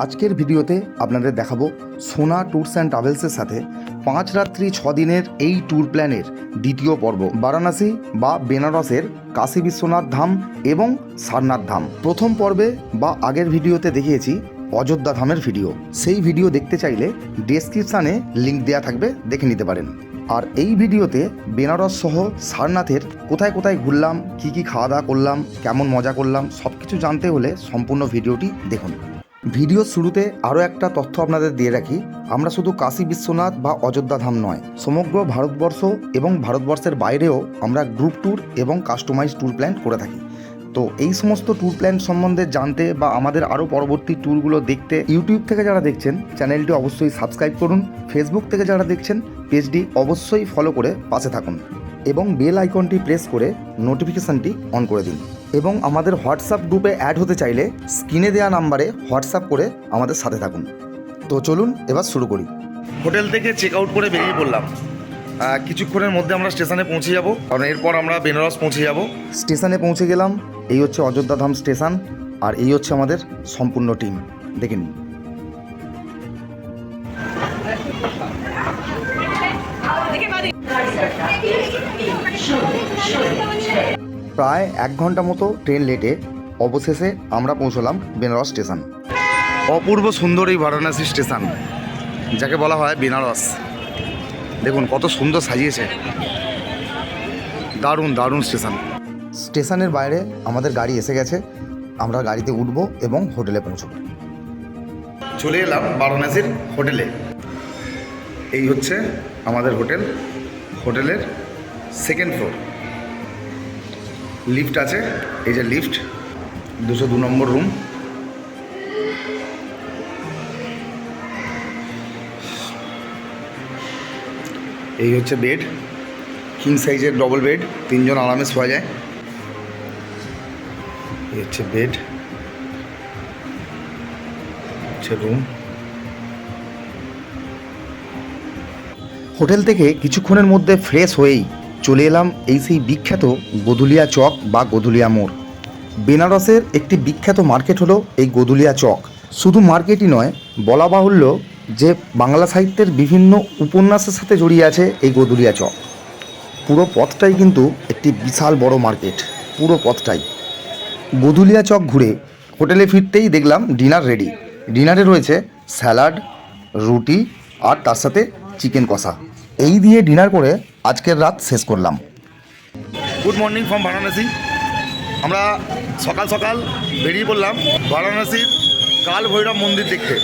আজকের ভিডিওতে আপনাদের দেখাবো সোনা ট্যুরস অ্যান্ড ট্রাভেলসের সাথে 5 রাত্রি 6 দিনের এই ট্যুর প্ল্যানের দ্বিতীয় পর্ব বারাণসী বা বেনারসের কাশী বিশ্বনাথ ধাম এবং সারনাথ ধাম। প্রথম পর্বে বা আগের ভিডিওতে দেখিয়েছি অযোধ্যা ধামের ভিডিও, সেই ভিডিও দেখতে চাইলে ডেসক্রিপশানে লিঙ্ক দেওয়া থাকবে, দেখে নিতে পারেন। আর এই ভিডিওতে বেনারস সহ সারনাথের কোথায় কোথায় ঘুরলাম, কি কি খাওয়া দাওয়া করলাম, কেমন মজা করলাম, সব কিছু জানতে হলে সম্পূর্ণ ভিডিওটি দেখুন। ভিডিওর শুরুতে আরও একটা তথ্য আপনাদের দিয়ে রাখি, আমরা শুধু কাশী বিশ্বনাথ বা অযোধ্যা ধাম নয়, সমগ্র ভারতবর্ষ এবং ভারতবর্ষের বাইরেও আমরা গ্রুপ ট্যুর এবং কাস্টমাইজ ট্যুর প্ল্যান করে থাকি। তো এই সমস্ত ট্যুর প্ল্যান সম্বন্ধে জানতে বা আমাদের আরও পরবর্তী ট্যুরগুলো দেখতে ইউটিউব থেকে যারা দেখছেন চ্যানেলটি অবশ্যই সাবস্ক্রাইব করুন, ফেসবুক থেকে যারা দেখছেন পেজটি অবশ্যই ফলো করে পাশে থাকুন এবং বেল আইকনটি প্রেস করে নোটিফিকেশানটি অন করে দিন। এবং আমাদের হোয়াটসঅ্যাপ গ্রুপে অ্যাড হতে চাইলে স্ক্রিনে দেওয়া নাম্বারে হোয়াটসঅ্যাপ করে আমাদের সাথে থাকুন। তো চলুন এবার শুরু করি। হোটেল থেকে চেক আউট করে বেরিয়ে পড়লাম। কিছুক্ষণের মধ্যে আমরা স্টেশনে পৌঁছে যাব, কারণ এরপর আমরা বেনারস পৌঁছে যাব। স্টেশনে পৌঁছে গেলাম, এই হচ্ছে অযোধ্যা ধাম স্টেশন, আর এই হচ্ছে আমাদের সম্পূর্ণ টিম, দেখে নিন। প্রায় 1 ঘন্টা মতো ট্রেন লেটে অবশেষে আমরা পৌঁছলাম বেনারস স্টেশন। অপূর্ব সুন্দর এই বারাণসী স্টেশন, যাকে বলা হয় বেনারস। দেখুন কত সুন্দর সাজিয়েছে, দারুণ দারুণ স্টেশন। স্টেশনের বাইরে আমাদের গাড়ি এসে গেছে, আমরা গাড়িতে উঠবো এবং হোটেলে পৌঁছব। চলে এলাম বারাণসীর হোটেলে। এই হচ্ছে আমাদের হোটেল, হোটেলের সেকেন্ড ফ্লোর। লিফট আছে, এই যে লিফট, 202 নম্বর রুম। এই হচ্ছে বেড, কিং সাইজের ডবল বেড, 3 জন আরামে শোয়া যায়। এই হচ্ছে বেড, হচ্ছে রুম। হোটেল থেকে কিছুক্ষণের মধ্যে ফ্রেশ হয়েই চলে এলাম এই সেই বিখ্যাত গোধুলিয়া চক বা গোধুলিয়া মোড়। বেনারসের একটি বিখ্যাত মার্কেট হলো এই গোধুলিয়া চক। শুধু মার্কেটই নয়, বলা বাহুল্য যে বাংলা সাহিত্যের বিভিন্ন উপন্যাসের সাথে জড়িয়ে আছে এই গোধুলিয়া চক। পুরো পথটাই কিন্তু একটি বিশাল বড় মার্কেট, পুরো পথটাই। গোধুলিয়া চক ঘুরে হোটেলে ফিরতেই দেখলাম ডিনার রেডি। ডিনারে রয়েছে স্যালাড, রুটি আর তার সাথে চিকেন কষা। এই দিয়ে ডিনার করে আজকের রাত শেষ করলাম। Good morning from Varanasi. আমরা সকাল সকাল বেরিয়ে পড়লাম বারাণসীর কাল ভৈরব মন্দির দেখতে,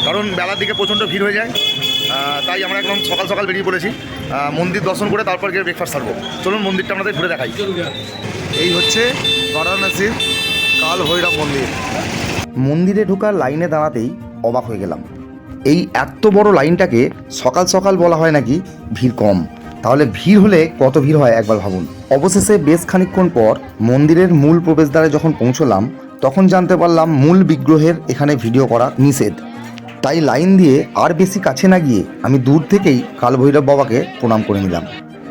কারণ বেলার দিকে প্রচণ্ড ভিড় হয়ে যায়, তাই আমরা একদম সকাল সকাল বেরিয়ে পড়েছি। মন্দির দর্শন করে তারপর গিয়ে ব্রেকফাস্ট সারবো। চলুন মন্দিরটা আমাদের ঘুরে দেখাই। এই হচ্ছে বারাণসীর কাল ভৈরব মন্দির। মন্দিরে ঢোকার লাইনে দাঁড়াতেই অবাক হয়ে গেলাম। এই এত বড় লাইনটাকে সকাল সকাল বলা হয় নাকি ভিড় কম, তাহলে ভিড় হলে কত ভিড় হয় একবার ভাবুন। অবশেষে বেশ খানিকক্ষণ পর মন্দিরের মূল প্রবেশদ্বারে যখন পৌঁছলাম, তখন জানতে পারলাম মূল বিগ্রহের এখানে ভিডিও করা নিষেধ। তাই লাইন দিয়ে আর বেশি কাছে না গিয়ে আমি দূর থেকেই কালভৈরব বাবাকে প্রণাম করে নিলাম।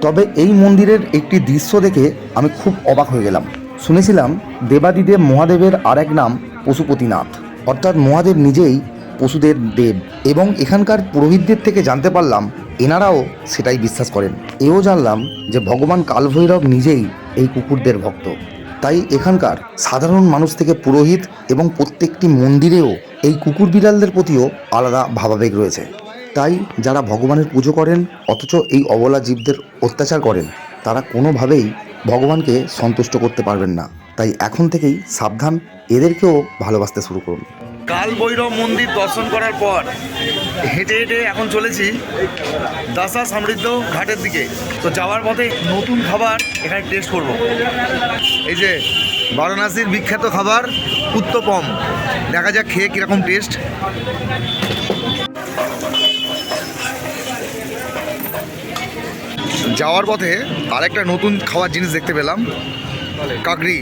তবে এই মন্দিরের একটি দৃশ্য দেখে আমি খুব অবাক হয়ে গেলাম। শুনেছিলাম দেবাদিদেব মহাদেবের আর এক নাম পশুপতিনাথ, অর্থাৎ মহাদেব নিজেই পশুদের দেব, এবং এখানকার পুরোহিতদের থেকে জানতে পারলাম এনারাও সেটাই বিশ্বাস করেন। এও জানলাম যে ভগবান কালভৈরব নিজেই এই কুকুরদের ভক্ত। তাই এখানকার সাধারণ মানুষ থেকে পুরোহিত এবং প্রত্যেকটি মন্দিরেও এই কুকুর বিড়ালদের প্রতিও আলাদা ভাবাবেগ রয়েছে। তাই যারা ভগবানের পুজো করেন অথচ এই অবলা জীবদের অত্যাচার করেন, তারা কোনোভাবেই ভগবানকে সন্তুষ্ট করতে পারবেন না। তাই এখন থেকেই সাবধান, এদেরকেও ভালোবাসতে শুরু করুন। কাল ভৈরব মন্দির দর্শন করার পর হেঁটে হেঁটে এখন চলেছি দাসা সমৃদ্ধ ঘাটের দিকে। তো যাওয়ার পথে নতুন খাবার এখানে টেস্ট করব। এই যে বারাণসীর বিখ্যাত খাবার উত্তপম, দেখা যাক খেয়ে কীরকম টেস্ট। যাওয়ার পথে আরেকটা নতুন খাওয়ার জিনিস দেখতে পেলাম, কাকড়ি।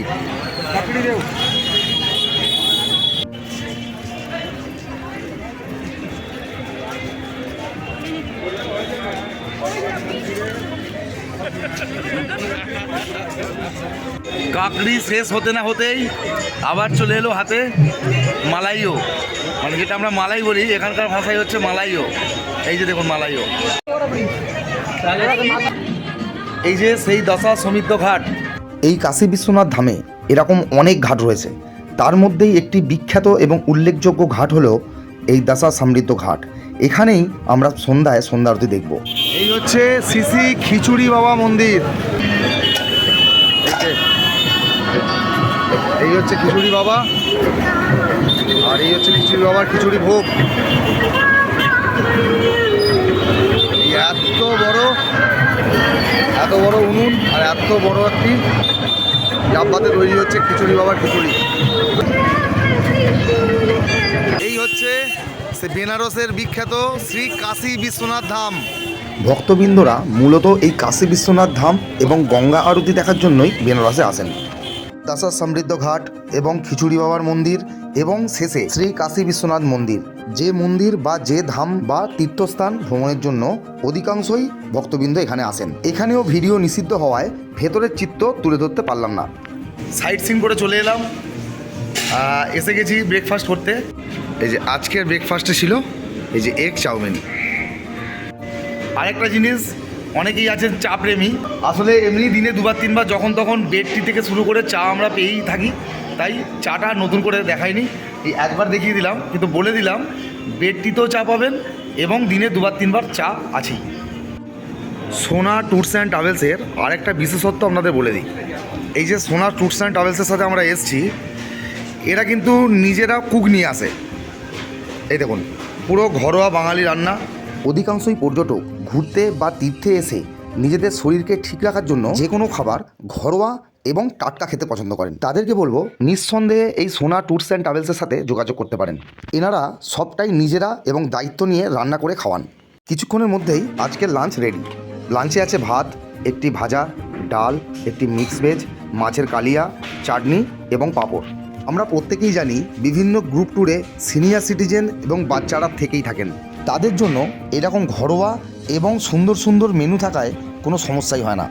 কাকড়ি শেষ হতে না হতেই আবার চলে এলো হাতে মালাইও, মানে যেটা আমরা মালাই বলি, এখানকার ভাষায় হচ্ছে মালাইও। এই যে দেখুন মালাইও। এই যে সেই দশা সমৃদ্ধ ঘাট। এই কাশী বিশ্বনাথ ধামে এরকম অনেক ঘাট রয়েছে, তার মধ্যেই একটি বিখ্যাত এবং উল্লেখযোগ্য ঘাট হলো এই দশা সমৃদ্ধ ঘাট। এখানেই আমরা সন্ধ্যা আরতি দেখব। এই হচ্ছে শ্রী খিচুড়ি বাবা মন্দির। এই হচ্ছে খিচুড়ি বাবা, আর এই হচ্ছে খিচুড়ি বাবার খিচুড়ি ভোগ। এত বড় উনুন আর এত বড় একটি ডাব্বাতে তৈরি হচ্ছে খিচুড়ি বাবার খিচুড়ি। এই হচ্ছে সে বেনারসের বিখ্যাত শ্রী কাশী বিশ্বনাথ ধাম। ভক্তবৃন্দরা মূলত এই কাশী বিশ্বনাথ ধাম এবং গঙ্গা আরতি দেখার জন্যই বেনারসে আসেন। দশা সমৃদ্ধ ঘাট এবং খিচুড়ি বাবার মন্দির এবং শেষে শ্রী কাশী বিশ্বনাথ মন্দির, যে মন্দির বা যে ধাম বা তীর্থস্থান ভ্রমণের জন্য অধিকাংশই ভক্তবৃন্দ এখানে আসেন। এখানেও ভিডিও নিষিদ্ধ হওয়ায় ভেতরের চিত্র তুলে ধরতে পারলাম না। সাইট সিন করে চলে এলাম, এসে গেছি ব্রেকফাস্ট করতে। এই যে আজকের ব্রেকফাস্টে ছিল এই যে এগ চাউমিন। আরেকটা জিনিস, অনেকেই আছেন চা প্রেমী। আসলে এমনি দিনে দুবার তিনবার যখন তখন বেড টি থেকে শুরু করে চা আমরা পেয়েই থাকি, তাই চাটা নতুন করে দেখাইনি, এই একবার দেখিয়ে দিলাম। কিন্তু বলে দিলাম বেড টিতেও চা পাবেন এবং দিনে দুবার তিনবার চা আছেই। সোনা ট্যুরস অ্যান্ড ট্রাভেলসের আরেকটা বিশেষত্ব আপনাদের বলে দিই। এই যে সোনা ট্যুরস অ্যান্ড ট্রাভেলসের সাথে আমরা এসেছি, এরা কিন্তু নিজেরা কুক নিয়ে আসে। এই দেখুন, পুরো ঘরোয়া বাঙালি রান্না। অধিকাংশই পর্যটক ঘুরতে বা তীর্থে এসে নিজেদের শরীরকে ঠিক রাখার জন্য যে কোনো খাবার ঘরোয়া এবং টাটকা খেতে পছন্দ করেন। তাদেরকে বলবো নিঃসন্দেহে এই সোনা ট্যুরস অ্যান্ড ট্রাভেলসের সাথে যোগাযোগ করতে পারেন। এনারা সবটাই নিজেরা এবং দায়িত্ব নিয়ে রান্না করে খাওয়ান। কিছুক্ষণের মধ্যেই আজকের লাঞ্চ রেডি। লাঞ্চে আছে ভাত, একটি ভাজা, ডাল, একটি মিক্স ভেজ, মাছের কালিয়া, চাটনি এবং পাঁপড়। আমরা প্রত্যেকেই জানি বিভিন্ন গ্রুপ ট্যুরে সিনিয়র সিটিজেন এবং বাচ্চারা থেকেই থাকেন। তাদের জন্য এরকম ঘরোয়া এবং সুন্দর সুন্দর মেনু থাকায় কোনো সমস্যাই হয় না।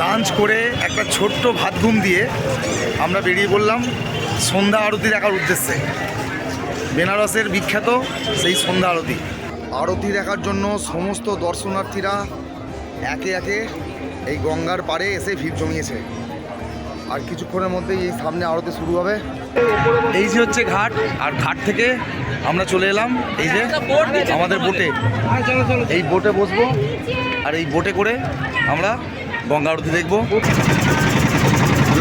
লাঞ্চ করে একটা ছোট্ট ভাত ঘুম দিয়ে আমরা বেরিয়ে পড়লাম সন্ধ্যা আরতি দেখার উদ্দেশ্যে। বেনারসের বিখ্যাত সেই সন্ধ্যা আরতি। আরতি দেখার জন্য সমস্ত দর্শনার্থীরা একে একে এই গঙ্গার পাড়ে এসে ভিড় জমিয়েছে। আর কিছুক্ষণের মধ্যেই এই সামনে আরতি শুরু হবে। এই যে হচ্ছে ঘাট, আর ঘাট থেকে আমরা চলে এলাম এই যে আমাদের বোটে। এই বোটে বসবো আর এই বোটে করে আমরা গঙ্গা আরতি দেখবো।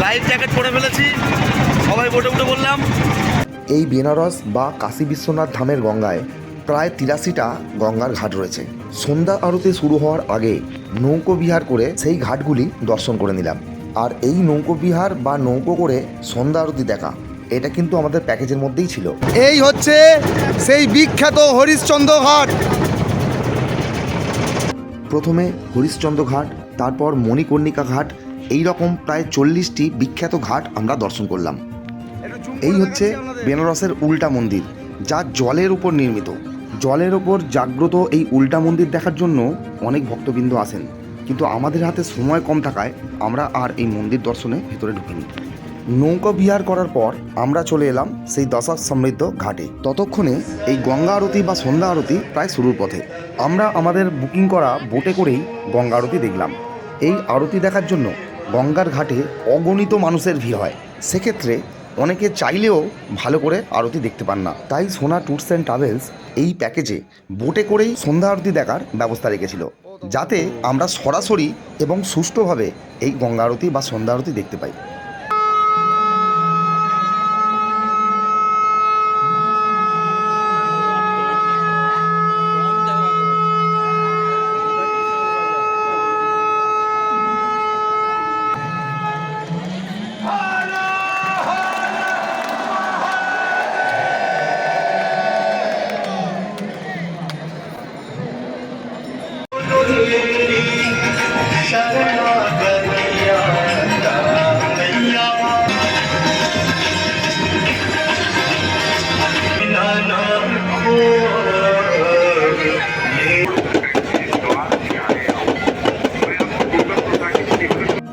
লাইফ জ্যাকেট পরে ফেলেছি, সবাই বোটে উঠে বললাম। এই বেনারস বা কাশী বিশ্বনাথ ধামের গঙ্গায় প্রায় 83টা গঙ্গার ঘাট রয়েছে। সন্ধ্যা আরতি শুরু হওয়ার আগে নৌকো বিহার করে সেই ঘাটগুলি দর্শন করে নিলাম। আর এই নৌকো বিহার বা নৌকো করে সন্ধ্যা আরতি দেখা, এটা কিন্তু আমাদের প্যাকেজের মধ্যেই ছিল। এই হচ্ছে সেই বিখ্যাত হরিশ্চন্দ্র ঘাট। প্রথমে হরিশ্চন্দ্র ঘাট, তারপর মণিকর্ণিকা ঘাট, এই রকম প্রায় 40টি বিখ্যাত ঘাট আমরা দর্শন করলাম। এই হচ্ছে বেনারসের উল্টা মন্দির, যা জলের উপর নির্মিত। জলের ওপর জাগ্রত এই উল্টা মন্দির দেখার জন্য অনেক ভক্তবৃন্দ আসেন, কিন্তু আমাদের হাতে সময় কম থাকায় আমরা আর এই মন্দির দর্শনে ভেতরে ঢুকিনি। নৌকা বিহার করার পর আমরা চলে এলাম সেই দশা সমৃদ্ধ ঘাটে। ততক্ষণে এই গঙ্গা আরতি বা সন্ধ্যা আরতি প্রায় শুরুর পথে। আমরা আমাদের বুকিং করা বোটে করেই গঙ্গা আরতি দেখলাম। এই আরতি দেখার জন্য গঙ্গার ঘাটে অগণিত মানুষের ভিড় হয়। সেক্ষেত্রে অনেকে চাইলেও ভালো করে আরতি দেখতে পান না। তাই সোনা ট্যুরস অ্যান্ড ট্রাভেলস এই প্যাকেজে বোটে করেই সন্ধ্যা আরতি দেখার ব্যবস্থা রেখেছিল, যাতে আমরা সরাসরি এবং সুষ্ঠুভাবে এই গঙ্গা আরতি বা সন্ধ্যা আরতি দেখতে পাই।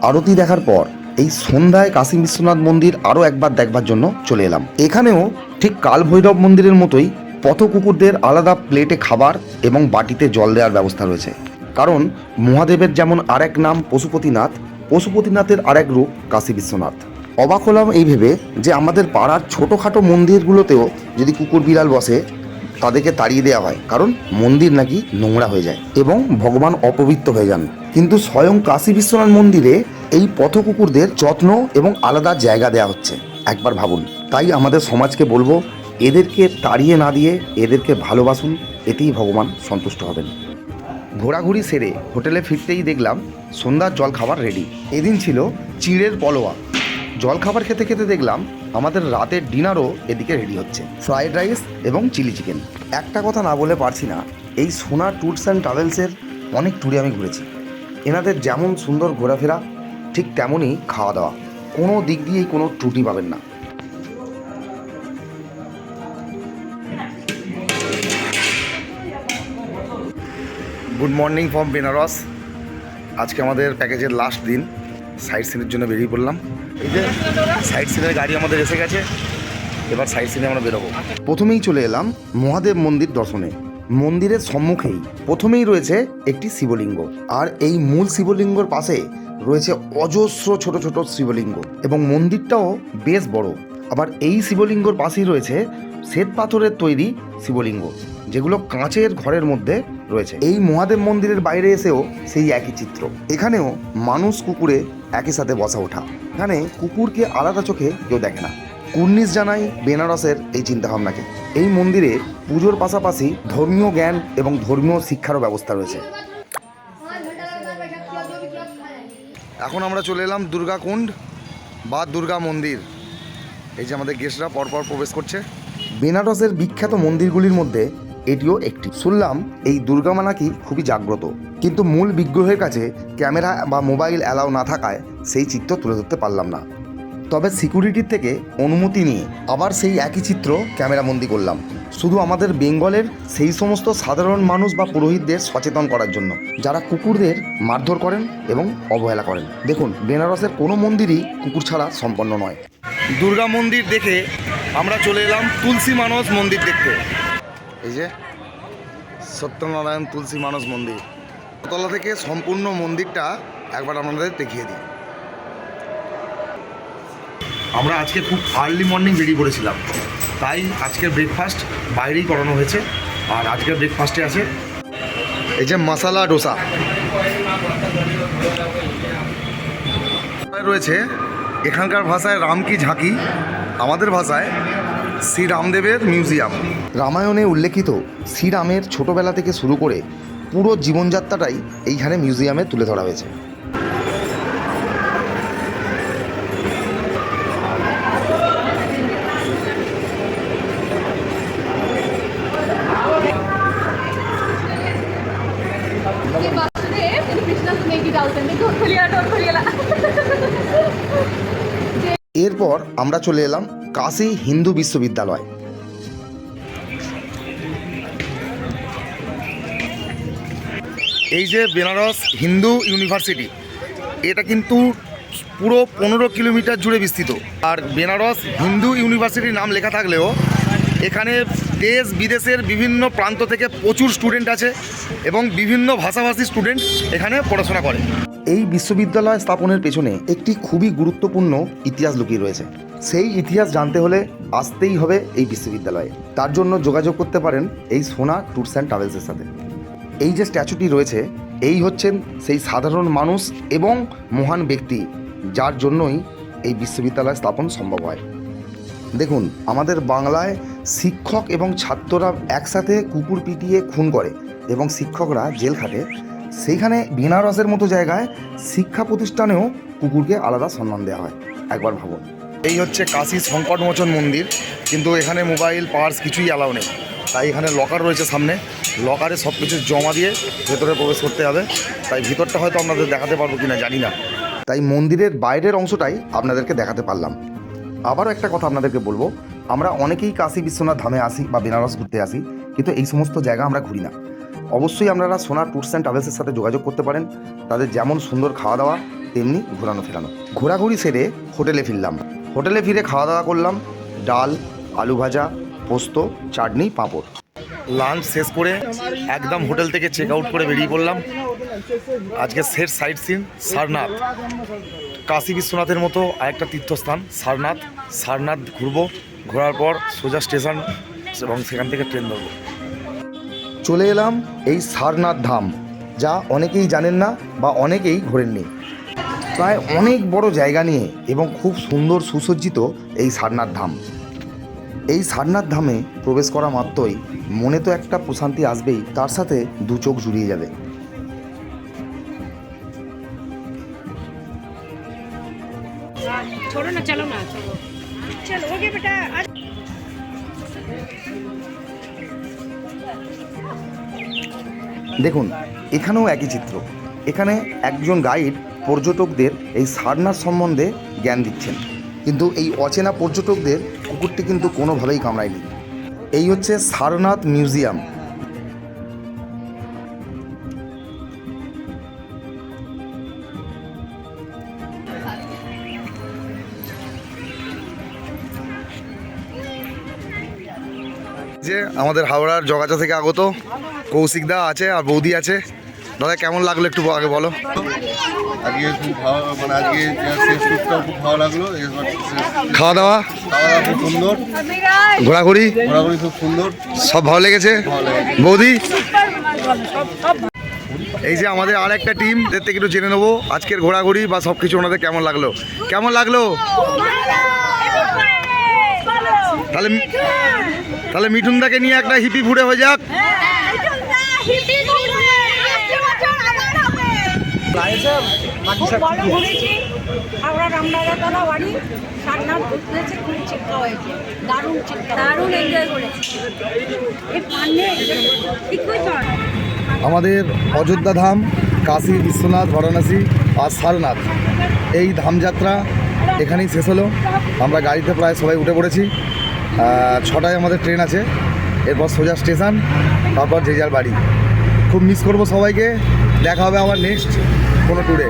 আরতি দেখার পর এই সন্ধ্যায় কাশী বিশ্বনাথ মন্দির আরও একবার দেখবার জন্য চলে এলাম। এখানেও ঠিক কাল ভৈরব মন্দিরের মতোই পথ কুকুরদের আলাদা প্লেটে খাবার এবং বাটিতে জল দেওয়ার ব্যবস্থা রয়েছে। কারণ মহাদেবের যেমন আরেক নাম পশুপতিনাথ, পশুপতিনাথের আরেক রূপ কাশী বিশ্বনাথ। অবাক হলাম এই ভেবে যে আমাদের পাড়ার ছোটোখাটো মন্দিরগুলোতেও যদি কুকুর বিড়াল বসে তাদেরকে তাড়িয়ে দেওয়া হয়, কারণ মন্দির নাকি নোংরা হয়ে যায় এবং ভগবান অপবিত্র হয়ে যান। কিন্তু স্বয়ং কাশী বিশ্বনাথ মন্দিরে এই পথ কুকুরদের যত্ন এবং আলাদা জায়গা দেওয়া হচ্ছে। একবার ভাবুন। তাই আমাদের সমাজকে বলবো, এদেরকে তাড়িয়ে না দিয়ে এদেরকে ভালোবাসুন, এতেই ভগবান সন্তুষ্ট হবেন। ঘোরাঘুরি সেরে হোটেলে ফিরতেই দেখলাম সন্ধ্যার জল খাবার রেডি। এদিন ছিল চিড়ের পলোয়া। জল খাবার খেতে খেতে দেখলাম আমাদের রাতের ডিনারও এদিকে রেডি হচ্ছে, ফ্রাইড রাইস এবং চিলি চিকেন। একটা কথা না বলে পারছি না, এই সোনা ট্যুরস অ্যান্ড ট্রাভেলসের অনেক ট্যুরে আমি ঘুরেছি। এনাদের যেমন সুন্দর ঘোরাফেরা, ঠিক তেমনই খাওয়া দাওয়া, কোনো দিক দিয়েই কোনো ত্রুটি পাবেন না। Good morning from Benares. আজকে আমাদের প্যাকেজের লাস্ট দিন, সাইট সিনের জন্য বেরিয়ে পড়লাম। এই যে সাইট সিনের গাড়ি আমাদের এসে গেছে, এবার সাইট সিনে আমরা বেরোবো। প্রথমেই চলে এলাম মহাদেব মন্দির দর্শনে। মন্দিরের সম্মুখেই প্রথমেই রয়েছে একটি শিবলিঙ্গ, আর এই মূল শিবলিঙ্গর পাশে রয়েছে অজস্র ছোট ছোট শিবলিঙ্গ এবং মন্দিরটাও বেশ বড়। আবার এই শিবলিঙ্গর পাশেই রয়েছে শ্বেত পাথরের তৈরি শিবলিঙ্গ, যেগুলো কাঁচের ঘরের মধ্যে রয়েছে। এই মহাদেব মন্দিরের বাইরে এসেও সেই একই চিত্র। এখানেও মানুষ কুকুরে একই সাথে বসা ওঠা। এখানে কুকুরকে আলাদা চোখে কেউ দেখে না। কুর্নিশ জানাই বেনারসের এই চিন্তাভাবনাকে। এই মন্দিরে পুজোর পাশাপাশি ধর্মীয় জ্ঞান এবং ধর্মীয় শিক্ষারও ব্যবস্থা রয়েছে। এখন আমরা চলে এলাম দুর্গা কুণ্ড বা দুর্গা মন্দির। এই যে আমাদের গেস্টরা পরপর প্রবেশ করছে। বেনারসের বিখ্যাত মন্দিরগুলির মধ্যে এটিও একটি। শুনলাম এই দুর্গা মা নাকি খুবই জাগ্রত, কিন্তু মূল বিগ্রহের কাছে ক্যামেরা বা মোবাইল অ্যালাউ না থাকায় সেই চিত্র তুলে ধরতে পারলাম না। তবে সিকিউরিটির থেকে অনুমতি নিয়ে আবার সেই একই চিত্র ক্যামেরাবন্দি করলাম, শুধু আমাদের বেঙ্গলের সেই সমস্ত সাধারণ মানুষ বা পুরোহিতদের সচেতন করার জন্য, যারা কুকুরদের মারধর করেন এবং অবহেলা করেন। দেখুন, বেনারসের কোনো মন্দিরই কুকুর ছাড়া সম্পন্ন নয়। দুর্গা মন্দির দেখে আমরা চলে এলাম তুলসী মানস মন্দির দেখতে। এই যে সত্যনারায়ণ তুলসী মানস মন্দির, তলা থেকে সম্পূর্ণ মন্দিরটা একবার আপনাদের দেখিয়ে দিই। আমরা আজকে খুব আর্লি মর্নিং বেরিয়ে পড়েছিলাম, তাই আজকের ব্রেকফাস্ট বাইরেই করানো হয়েছে। আর আজকের ব্রেকফাস্টে আছে এই যে মশালা ডোসা, রয়েছে এখানকার ভাষায় রাম কি ঝাঁকি, আমাদের ভাষায় শ্রী রামদেবের মিউজিয়াম। রামায়ণে উল্লেখিত শ্রীরামের ছোটবেলা থেকে শুরু করে পুরো জীবনযাত্রাটাই এইখানে মিউজিয়ামে তুলে ধরা হয়েছে। এরপর আমরা চলে এলাম কাশী হিন্দু বিশ্ববিদ্যালয়। এই যে বেনারস হিন্দু ইউনিভার্সিটি, এটা কিন্তু পুরো 15 কিলোমিটার জুড়ে বিস্তৃত। আর বেনারস হিন্দু ইউনিভার্সিটির নাম লেখা থাকলেও এখানে দেশ বিদেশের বিভিন্ন প্রান্ত থেকে প্রচুর স্টুডেন্ট আছে এবং বিভিন্ন ভাষাভাষী স্টুডেন্ট এখানে পড়াশোনা করে। এই বিশ্ববিদ্যালয় স্থাপনের পেছনে একটি খুবই গুরুত্বপূর্ণ ইতিহাস লুকিয়ে রয়েছে। সেই ইতিহাস জানতে হলে আসতেই হবে এই বিশ্ববিদ্যালয়ে। তার জন্য যোগাযোগ করতে পারেন এই সোনা ট্যুরস অ্যান্ড ট্রাভেলসের সাথে। এই যে স্ট্যাচুটি রয়েছে, এই হচ্ছেন সেই সাধারণ মানুষ এবং মহান ব্যক্তি যার জন্যই এই বিশ্ববিদ্যালয় স্থাপন সম্ভব হয়। দেখুন, আমাদের বাংলায় শিক্ষক এবং ছাত্ররা একসাথে কুকুর পিটিয়ে খুন করে এবং শিক্ষকরা জেল খাটে, সেইখানে বেনারসের মতো জায়গায় শিক্ষা প্রতিষ্ঠানেও কুকুরকে আলাদা সম্মান দেওয়া হয়। একবার ভাবুন। এই হচ্ছে কাশী সংকটমোচন মন্দির, কিন্তু এখানে মোবাইল পার্স কিছুই অ্যালাউ নেই। তাই এখানে লকার রয়েছে সামনে, লকারে সব কিছু জমা দিয়ে ভেতরে প্রবেশ করতে হবে। তাই ভিতরটা হয়তো আপনাদের দেখাতে পারবো কিনা জানি না, তাই মন্দিরের বাইরের অংশটাই আপনাদেরকে দেখাতে পারলাম। আবারও একটা কথা আপনাদেরকে বলবো, আমরা অনেকেই কাশী বিশ্বনাথ ধামে আসি বা বেনারস ঘুরতে আসি, কিন্তু এই সমস্ত জায়গা আমরা ঘুরি না। অবশ্যই আপনারা সোনা ট্যুরস অ্যান্ড ট্রাভেলসের সাথে যোগাযোগ করতে পারেন। তাদের যেমন সুন্দর খাওয়া দাওয়া তেমনি ঘোরানো ফেরানো। ঘোরাঘুরি সেরে হোটেলে ফিরলাম। হোটেলে ফিরে খাওয়া দাওয়া করলাম, ডাল, আলু ভাজা, পোস্ত, চাটনি, পাঁপড়। লাঞ্চ শেষ করে একদম হোটেল থেকে চেক আউট করে বেরিয়ে পড়লাম। আজকে শেষ সাইট সিন সারনাথ, কাশী বিশ্বনাথের মতো আরেকটা তীর্থস্থান সারনাথ। সারনাথ ঘুরবো, ঘোরার পর সোজা স্টেশন এবং সেখান থেকে ট্রেন ধরবো। চলে এলাম এই সারনাথ ধাম, যা অনেকেই জানেন না বা অনেকেই ঘোরেননি। প্রায় অনেক বড় জায়গা নিয়ে এবং খুব সুন্দর সুসজ্জিত এই সারনাথ ধাম। এই সারনাথ ধামে প্রবেশ করা মাত্রই মনে তো একটা প্রশান্তি আসবেই, তার সাথে দু চোখ জুড়িয়ে যাবে। छोड़ो ना, चलो ना, चलो हो गया बेटा। দেখুন, এখানেও একই চিত্র। এখানে একজন গাইড পর্যটকদের এই সারনাথ সম্বন্ধে জ্ঞান দিচ্ছেন, কিন্তু এই অচেনা পর্যটকদের কুকুরটি কিন্তু কোনোভাবেই কামড়ায়নি। এই হচ্ছে সারনাথ মিউজিয়াম। যে আমাদের হাওড়ার জগাচা থেকে আগত কৌশিক দা আছে আর বৌদি আছে। দাদা কেমন লাগলো একটু আগে বলো। আজকে খুব ভালো, মানে আজকে শেষ টুকটাও খুব ভালো লাগলো। খাওয়া দাওয়া খাওয়া দাওয়া খুব সুন্দর, ঘোরাঘুরি ঘোরাঘুরি খুব সুন্দর, সব ভালো লেগেছে। বৌদি, এই যে আমাদের আর একটা টিম, এদের থেকে একটু জেনে নেবো আজকের ঘোরাঘুরি বা সব কিছু ওনাদের কেমন লাগলো। কেমন লাগলো? তাহলে তাহলে মিঠুনদাকে নিয়ে একটা হিপি ফুড়ে হয়ে যাক। হাওড়া রামনগরতলা বাড়ি সারনাথ ঘুরতেছে, খুব চিন্তা হয়েছে, দারুণ এনজয় করেছি। এই পান্নে ঠিক হয়েছে। আমাদের অযোধ্যা ধাম, কাশী বিশ্বনাথ, বারাণসী আর সারনাথ, এই ধামযাত্রা এখানেই শেষ হলো। আমরা গাড়িতে প্রায় সবাই উঠে পড়েছি। 6টায় আমাদের ট্রেন আছে, এরপর সোজা স্টেশন, তারপর যে যার বাড়ি। খুব মিস করবো সবাইকে। দেখা হবে আবার নেক্সট কোনো ট্যুরে।